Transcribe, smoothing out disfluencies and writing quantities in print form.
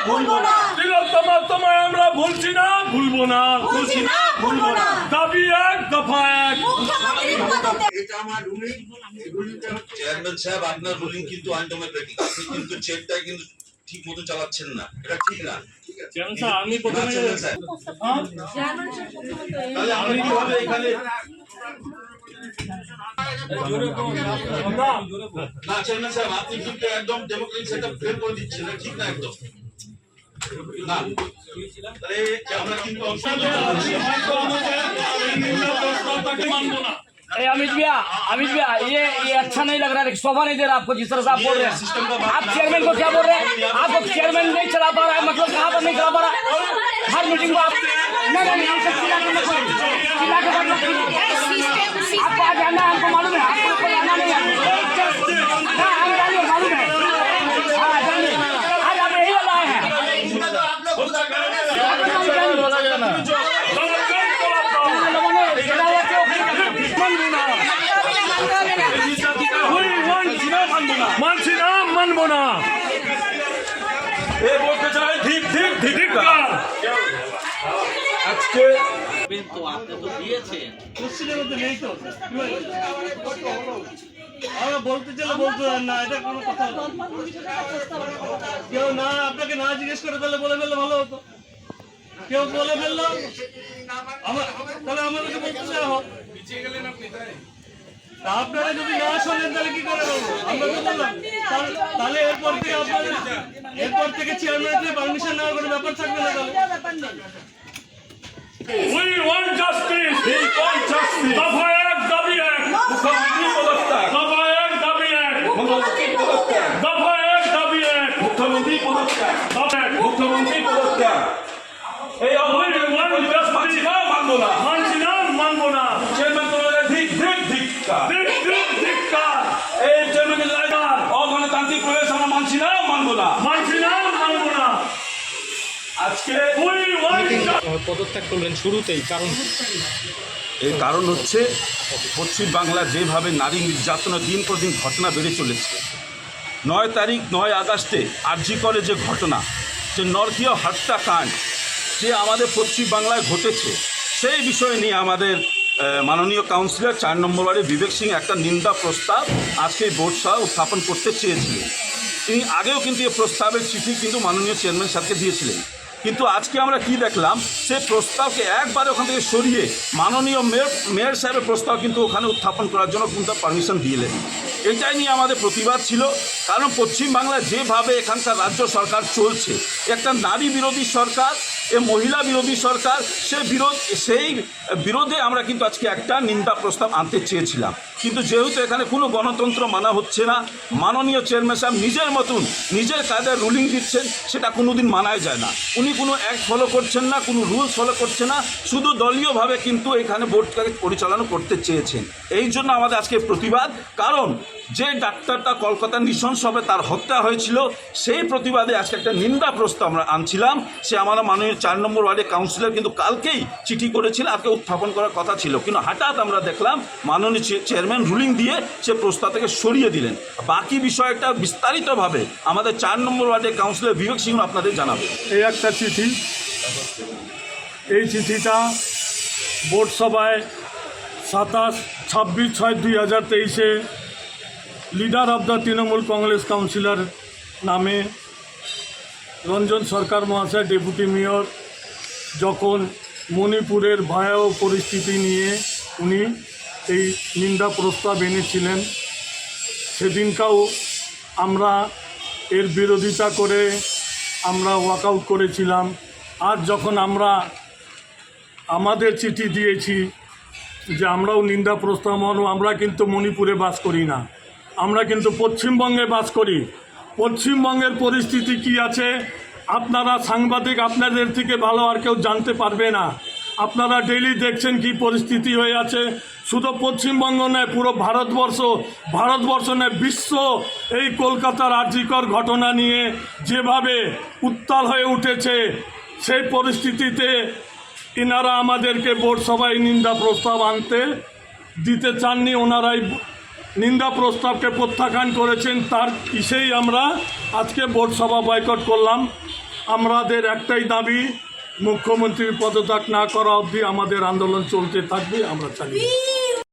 ভুলবো না, তিলোত্তমা তোমায় আমরা ভুলছি না, ভুলবো না, ভুলবো না। দাবি এক, দফা এক। এটা আমার রুলিং, চেয়ারম্যান সাহেব আপনার রুলিং কিন্তু আনডেমোক্রেটিক। আপনি কিন্তু চেকটা কিন্তু ঠিক মতো চালাচ্ছেন না, এটা ঠিক না। চেয়ারম্যান সাহেব আমি প্রথমে তাহলে আমি কিভাবে এখানে না চেয়ারম্যান সাহেব আপনি কিন্তু একদম ডেমোক্রেটিক সেটআপ ফেল করে দিচ্ছেন, এটা ঠিক না একদম না। তাহলে আমরা কিন্তু মানবো না। अमित भैया ये अच्छा नहीं लग रहा है, शोभा नहीं दे रहा आपको जिस तरह से आप बोल रहे हैं। आप चेयरमैन को क्या बोल रहे हैं? आपको चेयरमैन नहीं चला पा रहा है, मतलब कहाँ पर नहीं चला पा रहा है? हर मीटिंग को आप नहीं हमसे चिल्ला के मत बोलिए, चिल्ला के मत बोलिए। आपको आज आना है, हमको मालूम है, आपको कोई आना नहीं है। हाँ हम जानिए, मालूम है, हाँ जानिए। आज आप यही लाए हैं। মানছি না, মানবো না। এ বলতে চাই ঠিক ঠিক ঠিক ঠিক। আজকে তো আপনি তো দিয়েছেন, কোশ্চেনের মধ্যে নেই তো আমরা বলতে চাইলে বলতে পারেন না, এটা কোনো কথা না। কেউ না আপনাকে না জিজ্ঞেস করে তাহলে বলে ফেললে ভালো হতো। কেউ বলে ফেললো তাহলে আমাদেরকে বলতে চাই হোক। আপনারা যদি না শোনেন তাহলে কি করে বলবো? আমরা তো বললাম তাহলে এরপর থেকে চেয়ারম্যানের পারমিশন নেওয়ার কোনো ব্যাপার থাকবে না। তাহলে We want justice. We want justice. দফা এক, দাবি এক। মুখ্যমন্ত্রী পদত্যাগ। দফা এক, দাবি এক। মুখ্যমন্ত্রী পদত্যাগ। দফা এক, দাবি এক। মুখ্যমন্ত্রী পদত্যাগ। দফা এক, মুখ্যমন্ত্রী পদত্যাগ। এই অবৈধ মানছি না, মানবো না। মানছি না, মানবো না। চেয়ারম্যান তোমাদের ঠিক ঠিক ধিক্কার। ঠিক ঠিক ধিক্কার। এই চেয়ারম্যানের রায়দার অগণতান্ত্রিক প্রবেশ আমরা মানছি না, মানবো না। মানছি না, মানবো না। আজকে পদত্যাগ করলেন শুরুতেই, কারণ এর কারণ হচ্ছে পশ্চিম বাংলা যেভাবে নারী নির্যাতনের দিন পর দিন ঘটনা বেড়ে চলেছে। 9 আগস্টে আরজি করে যে ঘটনা, যে নরকীয় হত্যাকাণ্ড যে আমাদের পশ্চিম বাংলায় ঘটেছে, সেই বিষয় নিয়ে আমাদের মাননীয় কাউন্সিলর 4 নম্বর ওয়ার্ডে বিবেক সিং একটা নিন্দা প্রস্তাব আজকে বোর্ড সহ উত্থাপন করতে চেয়েছিলেন। তিনি আগেও কিন্তু এই প্রস্তাবের চিঠি কিন্তু মাননীয় চেয়ারম্যান সাহেবকে দিয়েছিলেন, কিন্তু আজকে আমরা কি দেখলাম, সে প্রস্তাবকে একবার ওখান থেকে সরিয়ে মাননীয় মেয়র সাহেবের প্রস্তাব কিন্তু ওখানে উত্থাপন করার জন্য কিন্তু পারমিশন দিলেন। এটাই নিয়ে আমাদের প্রতিবাদ ছিল, কারণ পশ্চিমবাংলায় যেভাবে এখানকার রাজ্য সরকার চলছে, একটা নারী বিরোধী সরকার, মহিলা বিরোধী সরকার, সেই বিরোধে আমরা কিন্তু আজকে একটা নিন্দা প্রস্তাব আনতে চেয়েছিলাম। কিন্তু যেহেতু এখানে কোনো গণতন্ত্র মানা হচ্ছে না, মাননীয় চেয়ারম্যান সাহেব নিজের মতন নিজের কায়দায় রুলিং দিচ্ছেন, সেটা কোনোদিন মানাই যায় না। উনি কোনো অ্যাক্ট ফলো করছেন না, কোনো রুলস ফলো করছে না, শুধু দলীয়ভাবে কিন্তু এখানে বোর্ডটাকে পরিচালনা করতে চেয়েছেন। এই জন্য আমাদের আজকে প্রতিবাদ, কারণ যে ডাক্তারটা কলকাতার নৃশংসভাবে তার হত্যা হয়েছিল, সেই প্রতিবাদে আজকে একটা নিন্দা প্রস্তাব আমরা আনছিলাম। সে আমরা মাননীয় 4 নম্বর ওয়ার্ডের কাউন্সিলর কিন্তু কালকেই চিঠি করেছিল, আজকে উত্থাপন করার কথা ছিল, কিন্তু হঠাৎ আমরা দেখলাম মাননীয় চেয়ারম্যান রুলিং দিয়ে সে প্রস্তাব থেকে সরিয়ে দিলেন। বাকি বিষয়টা বিস্তারিতভাবে আমাদের 4 নম্বর ওয়ার্ডের কাউন্সিলর বিবেক সিং আপনাদের জানাবে। এই একটা চিঠি, এই চিঠিটা বোর্ড সভায় 26/6/2023 leader of the Trinamool Congress councillor নামে রঞ্জন সরকার মহাশয় ডেপুটি মেয়র যখন মণিপুরের ভয়াবহ পরিস্থিতি নিয়ে উনি এই নিন্দা প্রস্তাব এনেছিলেন, সেদিনকাও আমরা এর বিরোধিতা করে আমরা ওয়াকআউট করেছিলাম। আজ যখন আমরা আমাদের চিঠি দিয়েছি যে আমরাও নিন্দা প্রস্তাব মানব, আমরা কিন্তু মণিপুরে বাস করি না, আমরা কিন্তু পশ্চিমবঙ্গে বাস করি। পশ্চিমবঙ্গের পরিস্থিতি কি আছে আপনারা সাংবাদিক আপনাদের থেকে ভালো আর কেউ জানতে পারবে না। আপনারা ডেইলি দেখছেন কি পরিস্থিতি হয়ে আছে। শুধু পশ্চিমবঙ্গ নয়, পুরো ভারতবর্ষ নয়, বিশ্ব এই কলকাতার আরজিকর ঘটনা নিয়ে যেভাবে উত্তাল হয়ে উঠেছে, সেই পরিস্থিতিতে এনারা আমাদেরকে বোর্ড সভায় নিন্দা প্রস্তাব আনতে দিতে চাননি। ওনারাই নিন্দা প্রস্তাবকে প্রত্যাখ্যান করেছেন, তার ইসেই আমরা আজকে বোর্ড সভা বয়কট করলাম। আমাদের একটাই দাবি, মুখ্যমন্ত্রীর পদত্যাগ না করা অবধি আমাদের আন্দোলন চলতে থাকবে, আমরা চালিয়ে যাব।